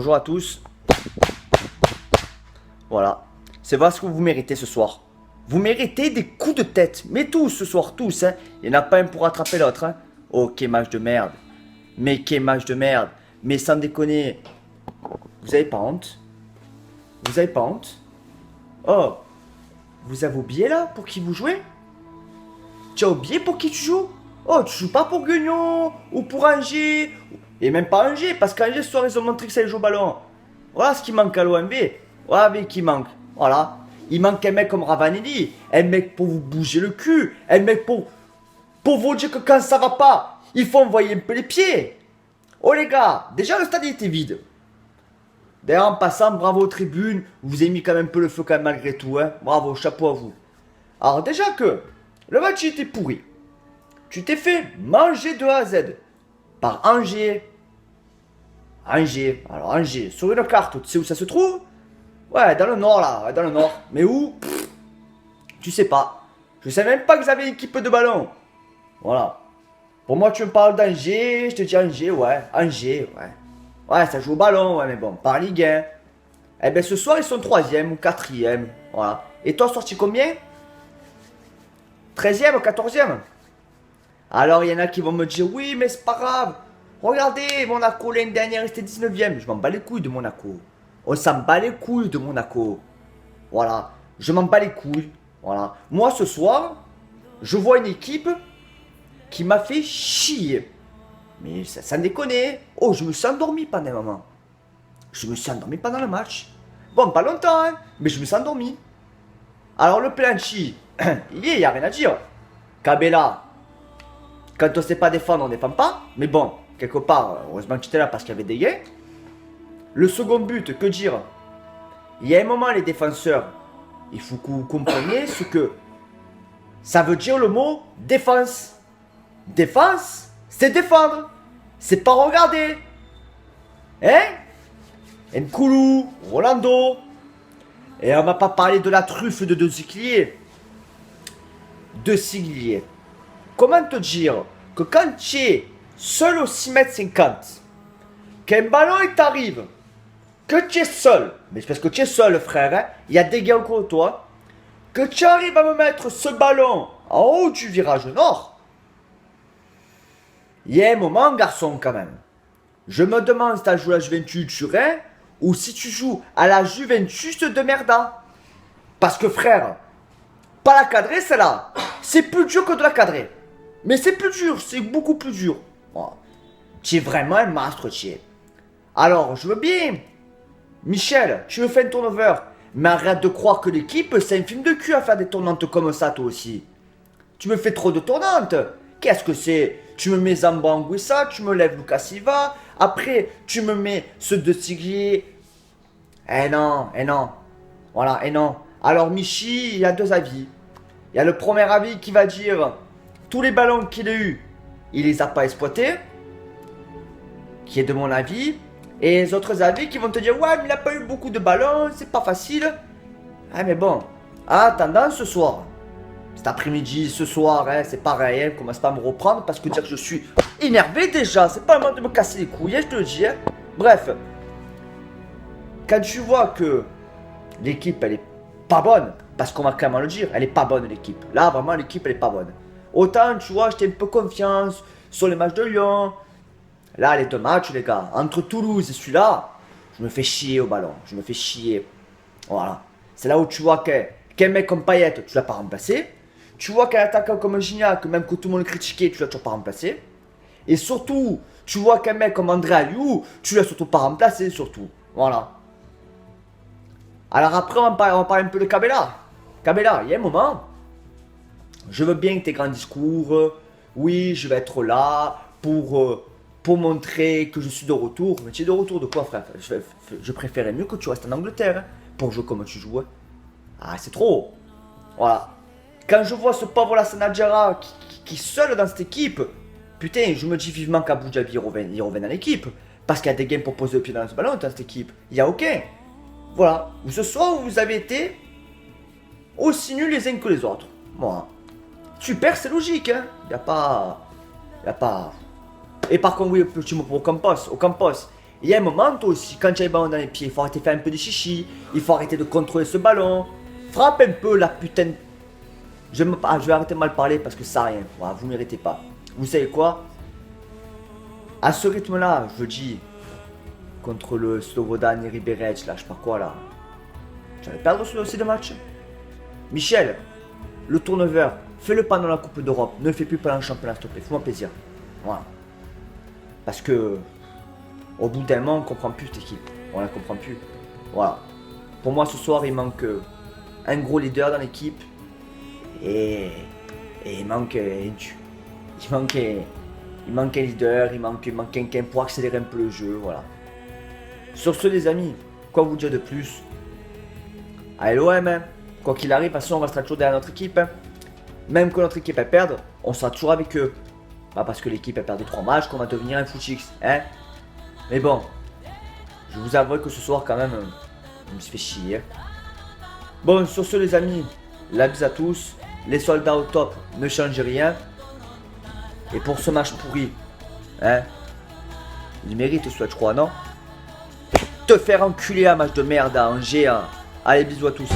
Bonjour à tous. Voilà. C'est voilà ce que vous méritez ce soir. Vous méritez des coups de tête. Mais tous ce soir, tous. Hein. Il n'y en a pas un pour attraper l'autre. Hein. Oh, quel match de merde. Mais quel match de merde. Mais sans déconner. Vous avez pas honte? Vous avez pas honte? Oh. Vous avez oublié là pour qui vous jouez? Tu as oublié pour qui tu joues? Oh, tu joues pas pour Guignon ou pour Angers. Et même pas Angers, parce qu'Angers ce soir ils ont montré que ça joue au ballon. Voilà ce qui manque à l'OMV. Voilà mais qui manque. Voilà. Il manque un mec comme Ravanelli. Un mec pour vous bouger le cul. Un mec pour vous dire que quand ça va pas, il faut envoyer un peu les pieds. Oh les gars, déjà le stade il était vide. D'ailleurs en passant, bravo aux tribunes. Vous avez mis quand même un peu le feu quand même malgré tout. Hein. Bravo, chapeau à vous. Alors déjà que le match était pourri. Tu t'es fait manger de A à Z par Angers. Angers. Alors Angers, sur une carte, tu sais où ça se trouve? Ouais, dans le nord là, ouais, dans le nord. Mais où? Tu sais pas. Je sais même pas que vous avez une équipe de ballon. Voilà. Pour moi, tu me parles d'Angers, je te dis Angers, ouais. Angers, ouais. Ouais, ça joue au ballon, ouais, mais bon, pas en Ligue 1. Eh ben ce soir, ils sont 3e ou 4e. Voilà. Et toi, sorti combien? 13e ou 14e? Alors, il y en a qui vont me dire, oui, mais c'est pas grave. Regardez, Monaco, l'année dernière, c'était 19e. Je m'en bats les couilles de Monaco. On s'en bat les couilles de Monaco. Voilà. Je m'en bats les couilles. Voilà. Moi, ce soir, je vois une équipe qui m'a fait chier. Mais ça déconne. Oh, je me suis endormi pendant un moment. Je me suis endormi pendant le match. Bon, pas longtemps, hein, mais je me suis endormi. Alors, le planchi, il y a rien à dire. Cabella, quand on sait pas défendre, on défend pas. Mais bon, quelque part, heureusement que tu étais là parce qu'il y avait des gains. Le second but, que dire? Il y a un moment, les défenseurs, il faut que vous compreniez ce que ça veut dire le mot défense. Défense, c'est défendre. C'est pas regarder. Hein? Nkoulou, Rolando. Et on va pas parler de la truffe de De Siglier. De Siglier. Comment te dire que quand tu es seul au 6,50 m, qu'un ballon il t'arrive, que tu es seul, mais c'est parce que tu es seul frère, hein, il y a des gars autour de toi, que tu arrives à me mettre ce ballon en haut du virage nord, il y a un moment garçon quand même. Je me demande si tu as joué à la Juventus Turin ou si tu joues à la Juventus de Merda. Parce que frère, pas la cadrer celle-là, c'est plus dur que de la cadrer. Mais c'est plus dur, c'est beaucoup plus dur. Oh, tu es vraiment un mastre, tu es. Alors, je veux bien. Michel, tu me fais un turnover. Mais arrête de croire que l'équipe, c'est un film de cul à faire des tournantes comme ça, toi aussi. Tu me fais trop de tournantes. Qu'est-ce que c'est? Tu me mets Zambo Anguissa, tu me lèves Lucas Silva. Après, tu me mets ce De Siglier. Eh non, eh non. Voilà, eh non. Alors, Michi, il y a deux avis. Il y a le premier avis qui va dire tous les ballons qu'il a eu, il les a pas exploités. Qui est de mon avis. Et les autres avis qui vont te dire ouais, mais il n'a pas eu beaucoup de ballons, c'est pas facile. Ah, mais bon. Attendant ce soir. Cet après-midi, ce soir, hein, c'est pareil, hein, commence pas à me reprendre parce que dire que je suis énervé déjà, c'est pas le moment de me casser les couilles, hein, je te le dis. Hein. Bref, quand tu vois que l'équipe elle est pas bonne, parce qu'on va clairement le dire, elle est pas bonne l'équipe. Là vraiment l'équipe elle est pas bonne. Autant tu vois, j'étais un peu confiance sur les matchs de Lyon. Là les deux matchs les gars, entre Toulouse et celui-là, je me fais chier au ballon, je me fais chier. Voilà, c'est là où tu vois qu'un mec comme Payet, tu l'as pas remplacé. Tu vois qu'un attaquant comme Gignac, même que tout le monde critiquait, tu l'as toujours pas remplacé. Et surtout, tu vois qu'un mec comme André Aliou, tu l'as surtout pas remplacé, surtout. Voilà. Alors après, on va parler un peu de Cabella. Cabella, il y a un moment, je veux bien tes grands discours. Oui, je vais être là pour montrer que je suis de retour. Mais tu es de retour de quoi, frère? Je préférais mieux que tu restes en Angleterre hein, pour jouer comme tu joues. Hein. Ah, c'est trop. Voilà. Quand je vois ce pauvre Lassana Diarra qui est seul dans cette équipe, putain, je me dis vivement qu'Abu Dhabi il revienne dans l'équipe. Parce qu'il y a des games pour poser le pied dans ce ballon dans cette équipe. Il n'y a aucun. Voilà. Ce soir, vous avez été aussi nuls les uns que les autres. Moi. Super, c'est logique, hein. Il n'y a pas. Et par contre, oui, petit mot pour Ocampos. Ocampos, Il y a un moment, toi aussi, quand tu as le ballon dans les pieds, il faut arrêter de faire un peu de chichi. Il faut arrêter de contrôler ce ballon. Frappe un peu la putain de... je vais arrêter de mal parler parce que ça rien. Voilà, vous ne méritez pas. Vous savez quoi? À ce rythme-là, je dis, contre le Slobodan et Ribérec, là, je sais pas quoi, là. J'allais perdre ces deux matchs. Michel, le tourneveur, fais-le pendant la Coupe d'Europe. Ne le fais plus pendant le championnat, s'il te plaît. Fais-moi plaisir. Voilà. Parce que, au bout d'un moment, on comprend plus cette équipe. On la comprend plus. Voilà. Pour moi, ce soir, il manque un gros leader dans l'équipe. Et il manque un leader, il manque quelqu'un pour accélérer un peu le jeu, voilà. Sur ce, les amis, quoi vous dire de plus? Allez l'OM, hein. Quoi qu'il arrive, de toute façon, on restera toujours derrière notre équipe. Hein. Même que notre équipe elle perde, on sera toujours avec eux. Pas parce que l'équipe a perdu 3 matchs qu'on va devenir un footix, hein. Mais bon, je vous avoue que ce soir quand même, je me suis fait chier. Hein. Bon, sur ce les amis, la bise à tous. Les soldats au top ne changent rien. Et pour ce match pourri, hein, il mérite soit je crois, non? Te faire enculer un match de merde à Angers. Hein. Allez, bisous à tous.